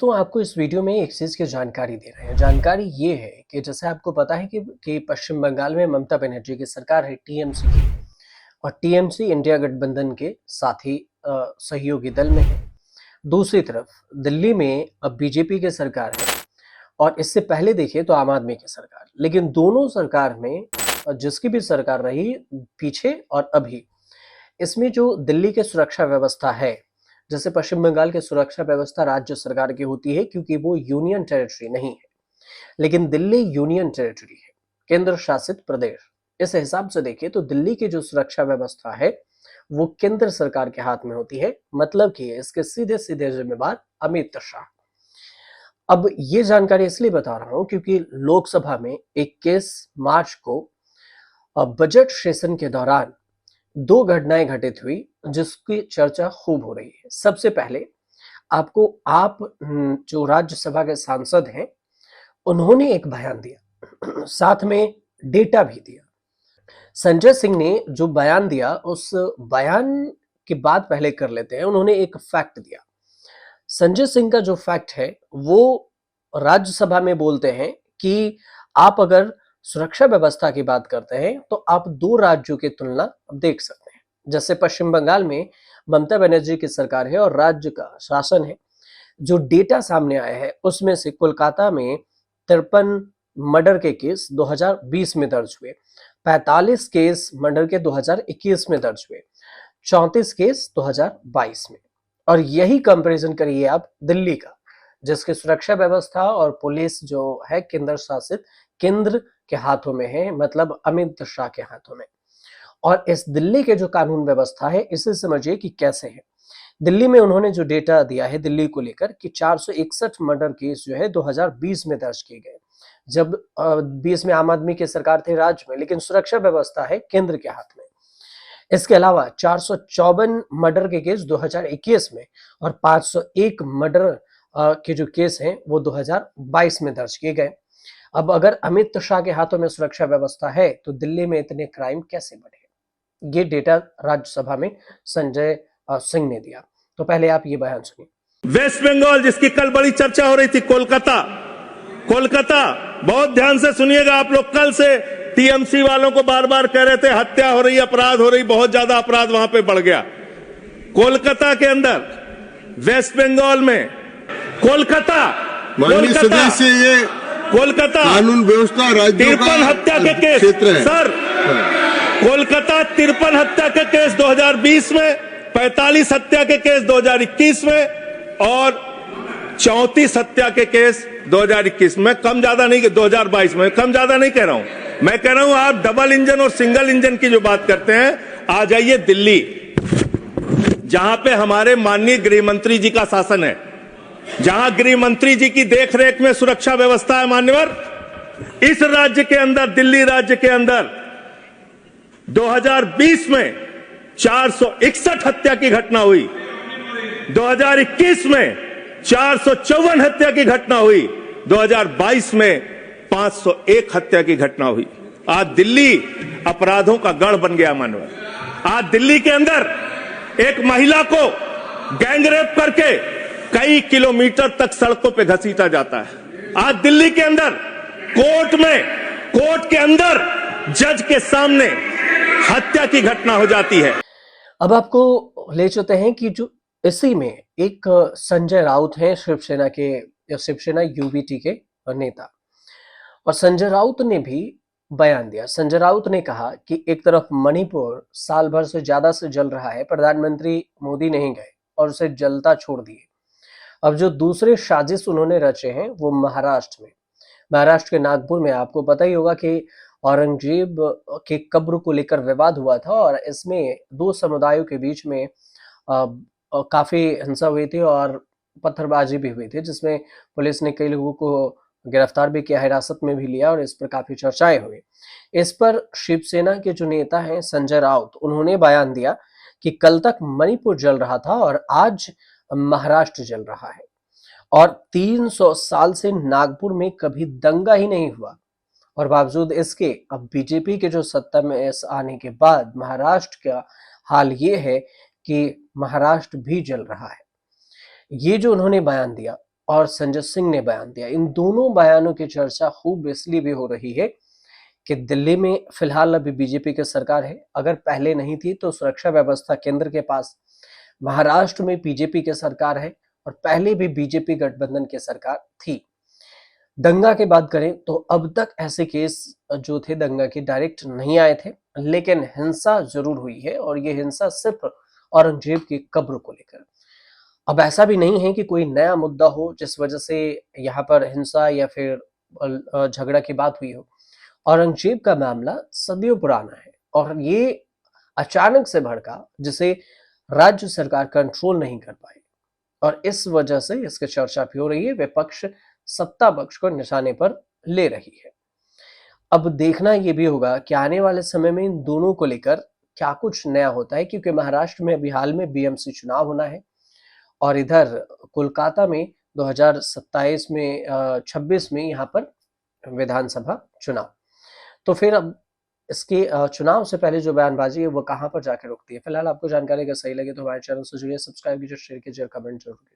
दोस्तों आपको इस वीडियो में एक चीज़ की जानकारी दे रहे हैं। जानकारी ये है कि जैसे आपको पता है कि पश्चिम बंगाल में ममता बनर्जी की सरकार है टीएमसी की, और टीएमसी इंडिया गठबंधन के साथ ही सहयोगी दल में है। दूसरी तरफ दिल्ली में अब बीजेपी की सरकार है, और इससे पहले देखिए तो आम आदमी की सरकार। लेकिन दोनों सरकार में जिसकी भी सरकार रही पीछे और अभी, इसमें जो दिल्ली की सुरक्षा व्यवस्था है, जैसे पश्चिम बंगाल की सुरक्षा व्यवस्था राज्य सरकार की होती है क्योंकि वो यूनियन टेरिटरी नहीं है, लेकिन दिल्ली यूनियन टेरिटरी है, केंद्र शासित प्रदेश। इस हिसाब से देखिए तो दिल्ली की जो सुरक्षा व्यवस्था है वो केंद्र सरकार के हाथ में होती है, मतलब कि इसके सीधे सीधे जिम्मेदार अमित शाह। अब ये जानकारी इसलिए बता रहा हूं क्योंकि लोकसभा में 21 मार्च को बजट सेशन के दौरान दो घटनाएं घटित हुई जिसकी चर्चा खूब हो रही है। सबसे पहले आप जो राज्यसभा के सांसद हैं उन्होंने एक बयान दिया, साथ में डेटा भी दिया। संजय सिंह ने जो बयान दिया उस बयान की बात पहले कर लेते हैं। उन्होंने एक फैक्ट दिया। संजय सिंह का जो फैक्ट है वो राज्यसभा में बोलते हैं कि आप अगर सुरक्षा व्यवस्था की बात करते हैं तो आप दो राज्यों की तुलना देख सकते हैं। जैसे पश्चिम बंगाल में ममता बनर्जी की सरकार है और राज्य का शासन है। जो डेटा सामने आया है उसमें से कोलकाता में 53 मर्डर के केस 2020 में दर्ज हुए, 45 केस मर्डर के 2021 में दर्ज हुए, 34 केस 2022 में। और यही कंपैरिजन करिए आप दिल्ली का, जिसकी सुरक्षा व्यवस्था और पुलिस जो है केंद्र शासित, केंद्र के हाथों में है, मतलब अमित शाह के हाथों में। और इस दिल्ली के जो कानून व्यवस्था है इसे समझिए कि कैसे है। दिल्ली में उन्होंने जो डेटा दिया है दिल्ली को लेकर कि 461 मर्डर केस जो है 2020 में दर्ज किए गए, जब 20 में आम आदमी की सरकार थी राज्य में, लेकिन सुरक्षा व्यवस्था है केंद्र के हाथ में। इसके अलावा 454 मर्डर के केस 2021 में और 501 मर्डर के जो केस हैं वो 2022 में दर्ज किए गए। अब अगर अमित शाह के हाथों में सुरक्षा व्यवस्था है तो दिल्ली में इतने क्राइम कैसे बढ़े? ये डेटा राज्यसभा में संजय सिंह ने दिया। तो पहले आप ये बयान सुनिए। वेस्ट बंगाल जिसकी कल बड़ी चर्चा हो रही थी, कोलकाता बहुत ध्यान से सुनिएगा आप लोग। कल से टीएमसी वालों को बार बार कह रहे थे हत्या हो रही, अपराध हो रही, बहुत ज्यादा अपराध वहां पे बढ़ गया। कोलकाता के अंदर, वेस्ट बंगाल में कोलकाता कानून व्यवस्था राज्यों का 53 हत्या के केस क्षेत्र है सर। कोलकाता 53 हत्या के केस 2020 में, 45 हत्या के केस 2021 में और 34 हत्या के केस 2021 में। कम ज्यादा नहीं, 2022 में कम ज्यादा नहीं कह रहा हूं। मैं कह रहा हूं आप डबल इंजन और सिंगल इंजन की जो बात करते हैं, आ जाइए दिल्ली, जहां पे हमारे माननीय गृह मंत्री जी का शासन है, जहां गृह मंत्री जी की देखरेख में सुरक्षा व्यवस्था है। मान्यवर, इस राज्य के अंदर, दिल्ली राज्य के अंदर 2020 में 461 हत्या की घटना हुई, 2021 में 454 हत्या की घटना हुई, 2022 में 501 हत्या की घटना हुई। आज दिल्ली अपराधों का गढ़ बन गया। मानव, आज दिल्ली के अंदर एक महिला को गैंगरेप करके कई किलोमीटर तक सड़कों पे घसीटा जाता है। आज दिल्ली के अंदर कोर्ट के अंदर जज के सामने हत्या की घटना हो जाती है। अब आपको ले चलते हैं कि जो इसी में एक संजय राउत हैं, शिवसेना यूबीटी के नेता, और संजय राउत ने भी बयान दिया। संजय राउत ने कहा कि एक तरफ मणिपुर साल भर से ज्यादा से जल रहा है, प्रधानमंत्री मोदी नहीं गए और उसे जलता छोड़ दिए। अब जो दूसरे साजिश उन्होंने रचे हैं वो महाराष्ट्र के नागपुर में, आपको पता ही होगा कि औरंगजेब के कब्र को लेकर विवाद हुआ था और इसमें दो समुदायों के बीच में काफी हिंसा हुई थी और पत्थरबाजी भी हुई थी, जिसमें पुलिस ने कई लोगों को गिरफ्तार भी किया, हिरासत में भी लिया, और इस पर काफी चर्चाएं हुई। इस पर शिवसेना के जो नेता हैं संजय राउत, उन्होंने बयान दिया कि कल तक मणिपुर जल रहा था और आज महाराष्ट्र जल रहा है, और 300 साल से नागपुर में कभी दंगा ही नहीं हुआ, और बावजूद इसके अब बीजेपी के जो सत्ता में आने के बाद महाराष्ट्र का हाल ये है कि महाराष्ट्र भी जल रहा है। ये जो उन्होंने बयान दिया और संजय सिंह ने बयान दिया। इन दोनों बयानों की चर्चा खूब इसलिए भी हो रही है कि दिल्ली में फिलहाल अभी बीजेपी की सरकार है, अगर पहले नहीं थी तो सुरक्षा व्यवस्था केंद्र के पास, महाराष्ट्र में बीजेपी की सरकार है और पहले भी बीजेपी गठबंधन की सरकार थी। दंगा की बात करें तो अब तक ऐसे केस जो थे दंगा के डायरेक्ट नहीं आए थे, लेकिन हिंसा जरूर हुई है और ये हिंसा सिर्फ औरंगजेब की कब्र को लेकर। अब ऐसा भी नहीं है कि कोई नया मुद्दा हो जिस वजह से यहाँ पर हिंसा या फिर झगड़ा की बात हुई हो। औरंगजेब का मामला सदियों पुराना है और ये अचानक से भड़का जिसे राज्य सरकार कंट्रोल नहीं कर पाई और इस वजह से इसकी चर्चा भी हो रही है। विपक्ष सत्ता पक्ष को निशाने पर ले रही है। अब देखना ये भी होगा कि आने वाले समय में इन दोनों को लेकर क्या कुछ नया होता है, क्योंकि महाराष्ट्र में अभी हाल में बीएमसी चुनाव होना है और इधर कोलकाता में 2027 में 26 में यहाँ पर विधानसभा चुनाव। तो फिर अब इसके चुनाव से पहले जो बयानबाजी है वो कहाँ पर जाकर रुकती है। फिलहाल आपको जानकारी अगर सही लगे तो हमारे चैनल से जुड़िए, सब्सक्राइब कीजिए, शेयर कीजिए और कमेंट जरूर कीजिए।